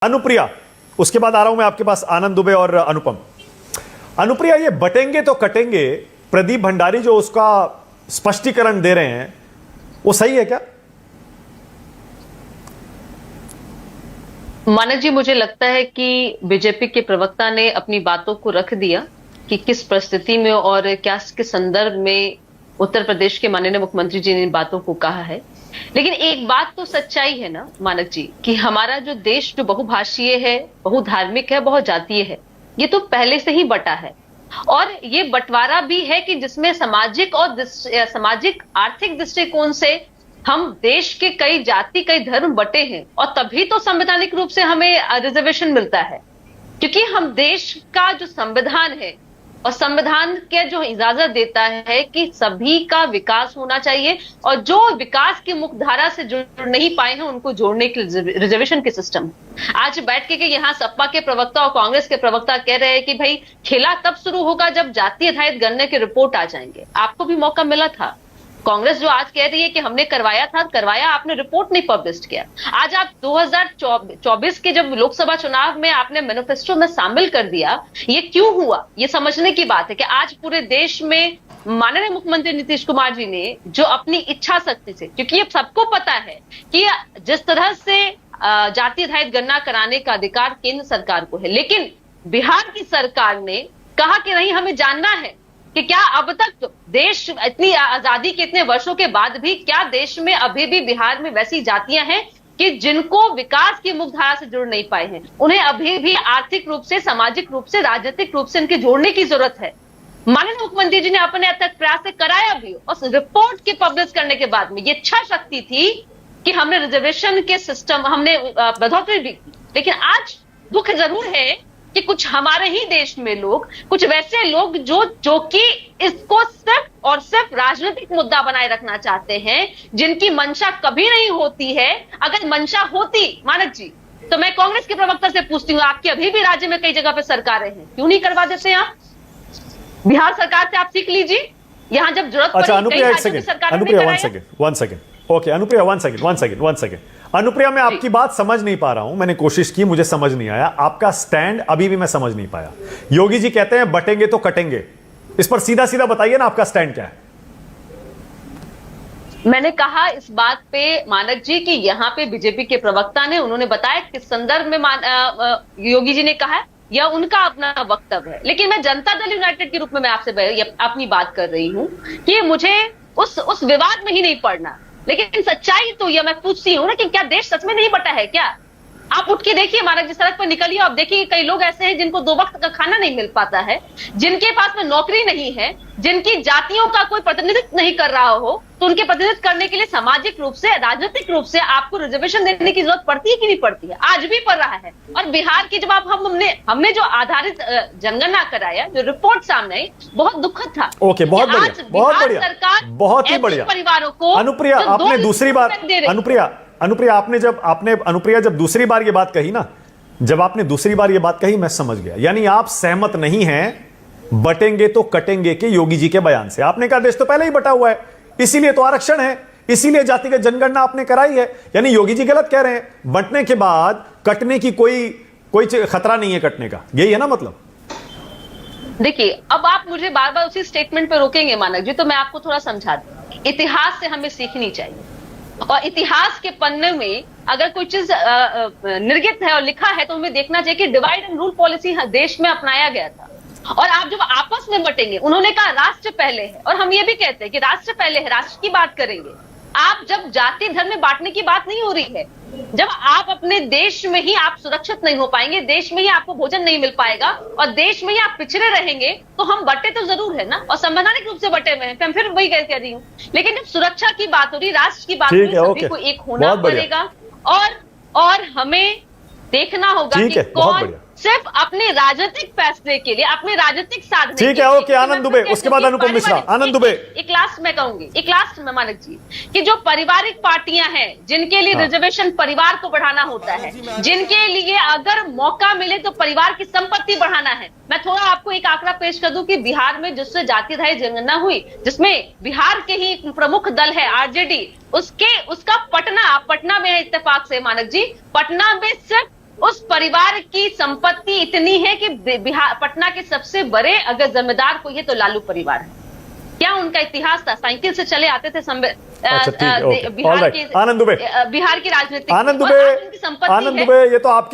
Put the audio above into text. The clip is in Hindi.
अनुप्रिया, उसके बाद आ रहा हूं मैं आपके पास आनंद दुबे और अनुपम। अनुप्रिया, ये बटेंगे तो कटेंगे, प्रदीप भंडारी जो उसका स्पष्टीकरण दे रहे हैं वो सही है क्या? मानक जी, मुझे लगता है कि बीजेपी के प्रवक्ता ने अपनी बातों को रख दिया कि किस परिस्थिति में और क्या किस संदर्भ में उत्तर प्रदेश के माननीय मुख्यमंत्री जी ने इन बातों को कहा है। लेकिन एक बात तो सच्चाई है ना मानक जी, कि हमारा जो देश जो बहुभाषीय है, बहुधार्मिक है, बहुजातीय है, ये तो पहले से ही बटा है। और ये बंटवारा भी है कि जिसमें सामाजिक और सामाजिक आर्थिक दृष्टिकोण से हम देश के कई जाति कई धर्म बटे हैं, और तभी तो संवैधानिक रूप से हमें रिजर्वेशन मिलता है, क्योंकि हम देश का जो संविधान है और संविधान के जो इजाजत देता है कि सभी का विकास होना चाहिए, और जो विकास की मुख्य धारा से जुड़ नहीं पाए हैं उनको जोड़ने के रिजर्वेशन के सिस्टम। आज बैठ के यहाँ सपा के प्रवक्ता और कांग्रेस के प्रवक्ता कह रहे हैं कि भाई खेला तब शुरू होगा जब जाति आधारित गणना की रिपोर्ट आ जाएंगे। आपको भी मौका मिला था। कांग्रेस जो आज कह रही है कि हमने करवाया था, करवाया, आपने रिपोर्ट नहीं पब्लिश किया। आज आप 2024 के जब लोकसभा चुनाव में आपने मैनिफेस्टो में शामिल कर दिया, ये क्यों हुआ? ये समझने की बात है कि आज पूरे देश में माननीय मुख्यमंत्री नीतीश कुमार जी ने जो अपनी इच्छा शक्ति से, क्योंकि ये सबको पता है कि जिस तरह से जाति आधारित गणना कराने का अधिकार केंद्र सरकार को है, लेकिन बिहार की सरकार ने कहा कि नहीं, हमें जानना है कि क्या अब तक देश इतनी आजादी के इतने वर्षों के बाद भी क्या देश में अभी भी बिहार में वैसी जातियां हैं कि जिनको विकास की मुख्य धारा से जुड़ नहीं पाए हैं, उन्हें अभी भी आर्थिक रूप से, सामाजिक रूप से, राजनीतिक रूप से इनके जोड़ने की जरूरत है। माननीय मुख्यमंत्री जी ने अपने अब तक प्रयास से कराया भी, और रिपोर्ट के पब्लिश करने के बाद में ये इच्छा शक्ति थी कि हमने रिजर्वेशन के सिस्टम हमने बढ़ोतरी भी की। लेकिन आज दुख जरूर है कि कुछ हमारे ही देश में लोग, कुछ वैसे लोग जो कि इसको सिर्फ और सिर्फ राजनीतिक मुद्दा बनाए रखना चाहते हैं, जिनकी मंशा कभी नहीं होती है। अगर मंशा होती मानक जी, तो मैं कांग्रेस के प्रवक्ता से पूछती हूँ, आपकी अभी भी राज्य में कई जगह पे सरकारें हैं, क्यों नहीं करवा देते आप? बिहार सरकार से आप सीख लीजिए, यहां जब जरूरत अच्छा, पड़ी Anupriya one second. Okay Anupriya, one second. Anupriya, मैं आपकी बात समझ नहीं पा रहा हूं। मैंने कोशिश की, मुझे समझ नहीं आया आपका स्टैंड, अभी भी मैं समझ नहीं पाया। योगी जी कहते हैं बटेंगे तो कटेंगे, इस पर सीधा सीधा बताइए ना, आपका स्टैंड क्या है? मैंने कहा इस बात पे मानक जी कि यहाँ पे बीजेपी के प्रवक्ता ने, उन्होंने बताया किस संदर्भ में योगी जी ने कहा, यह उनका अपना वक्तव्य है। लेकिन मैं जनता दल यूनाइटेड के रूप में मैं आपसे अपनी बात कर रही हूँ कि मुझे उस विवाद में ही नहीं पड़ना। लेकिन सच्चाई तो यह मैं पूछती हूँ ना कि क्या देश सच में नहीं बटा है क्या? आप उठ के देखिए मानक जी, सड़क पर निकलिए, आप देखिए कई लोग ऐसे हैं जिनको 2 वक्त का खाना नहीं मिल पाता है, जिनके पास में नौकरी नहीं है, जिनकी जातियों का कोई प्रतिनिधित्व नहीं कर रहा हो, तो उनके प्रतिनिधित्व करने के लिए सामाजिक रूप से, राजनीतिक रूप से आपको रिजर्वेशन देने की जरूरत पड़ती है कि नहीं पड़ती है? आज भी पड़ रहा है। और बिहार की जब हमने जो आधारित जनगणना कराया, जो रिपोर्ट सामने आई, बहुत दुखद था। ओके, बहुत बढ़िया, बहुत बढ़िया, सरकार बहुत ही बढ़िया। परिवारों को अनुप्रिया, आपने दूसरी बार अनुप्रिया आपने जब दूसरी बार ये बात कही ना, जब आपने दूसरी बार ये बात कही, मैं समझ गया। यानी आप सहमत नहीं हैं बटेंगे तो कटेंगे के योगी जी के बयान से। आपने कहा देश तो पहले ही बटा हुआ है, इसीलिए तो आरक्षण है, इसीलिए जातिगत जनगणना आपने कराई है। यानी योगी जी गलत कह रहे हैं, बंटने के बाद कटने की कोई खतरा नहीं है कटने का, यही है ना मतलब? देखिए, अब आप मुझे बार बार उसी स्टेटमेंट पे रोकेंगे मानक जी, तो मैं आपको थोड़ा समझा दूं। इतिहास से हमें सीखनी चाहिए, और इतिहास के पन्ने में अगर कोई चीज निर्गित है और लिखा है तो हमें देखना चाहिए कि डिवाइड एंड रूल पॉलिसी देश में अपनाया गया था। और आप जब आपस में बटेंगे, उन्होंने कहा राष्ट्र पहले है, और हम ये भी कहते हैं कि राष्ट्र पहले है, राष्ट्र की बात करेंगे। आप जब जाति धर्म में बांटने की बात नहीं हो रही है, जब आप अपने देश में ही आप सुरक्षित नहीं हो पाएंगे, देश में ही आपको भोजन नहीं मिल पाएगा, और देश में ही आप पिछड़े रहेंगे, तो हम बटे तो जरूर है ना, और संवैधानिक रूप से बटे हुए हैं। मैं फिर वही कह रही हूँ। लेकिन जब सुरक्षा की बात हो रही, राष्ट्र की बात हो रही, सभी को एक होना पड़ेगा, और हमें देखना होगा कि कौन सिर्फ अपने राजनीतिक फैसले के लिए, अपने राजनीतिक साधने, ठीक है। ओके, आनंद दुबे, उसके बाद अनुपम मिश्रा। आनंद दुबे, एक लास्ट मैं कहूंगी, एक लास्ट में मानक जी, कि जो पारिवारिक पार्टियां हैं, जिनके लिए रिजर्वेशन परिवार को बढ़ाना होता है, जिनके लिए अगर मौका मिले तो परिवार की संपत्ति बढ़ाना है। मैं थोड़ा आपको एक आंकड़ा पेश कर दूं कि बिहार में जिससे जाति आधारित जनगणना हुई, जिसमें बिहार के ही प्रमुख दल है आरजेडी, उसका पटना में है, इत्तेफाक से मानक जी, पटना में सिर्फ उस परिवार की संपत्ति इतनी है कि बिहार पटना के सबसे बड़े अगर जमींदार कोई है तो लालू परिवार है। क्या उनका इतिहास था? साइकिल से चले आते थे अच्छा ठीक है, ओके, बिहार ऑलराइट। की आनंद दुबे, बिहार की राजनीति आनंद दुबे, आनंद दुबे, ये तो आपकी